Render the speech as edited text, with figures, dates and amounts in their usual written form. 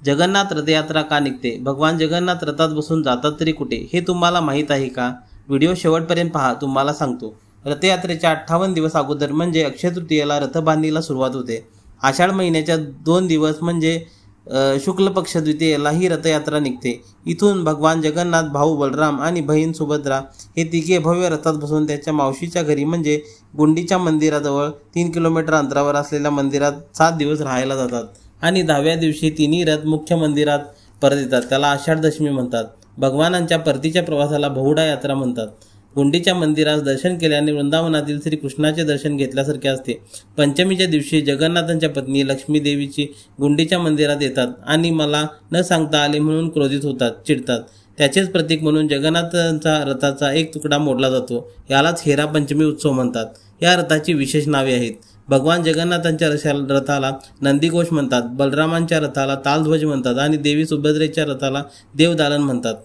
जगन्नाथ रथयात्रा का निघते? भगवान जगन्नाथ रथात बसून जातात तरी कुठे, हे तुम्हाला माहीत आहे का? व्हिडिओ शेवटपर्यंत पहा, तुम्हाला सांगतो. रथयात्रेच्या 58 दिवस अगोदर म्हणजे अक्षय तृतीयेला रथबांधणीला सुरुवात होते. आषाढ महिन्याच्या 2 दिवस म्हणजे शुक्ल पक्ष द्वितीयेला ही रथयात्रा निघते. इथून भगवान जगन्नाथ, भाऊ बलराम आणि बहीण सुभद्रा हे तिघे भव्य रथात बसून त्याच्या मावशीच्या घरी म्हणजे गुंडीच्या मंदिराजवळ 3 किलोमीटर अंतरावर असलेल्या मंदिरात 7 दिवस राहायला जातात आणि 10व्या दिवशी तिन्ही रथ मुख्य मंदिरात परत येतात. त्याला आषाढ दशमी म्हणतात. भगवानांच्या परतीच्या प्रवासाला बहुडा यात्रा म्हणतात. गुंडीच्या मंदिरात दर्शन केल्याने वृंदावनातील श्रीकृष्णाचे दर्शन घेतल्यासारखे असते. पंचमीच्या दिवशी जगन्नाथांच्या पत्नी लक्ष्मी देवीची गुंडीच्या मंदिरात येतात आणि मला न सांगता आले म्हणून क्रोधित होतात, चिडतात. त्याचेच प्रतीक म्हणून जगन्नाथांचा रथाचा एक तुकडा मोडला जातो. यालाच हेरा पंचमी उत्सव म्हणतात. या रथाची विशेष नावे आहेत. भगवान जगन्नाथांच्या रथाला नंदीघोष म्हणतात, बलरामांच्या रथाला तालध्वज म्हणतात आणि देवी सुभद्रेच्या रथाला देवदालन म्हणतात.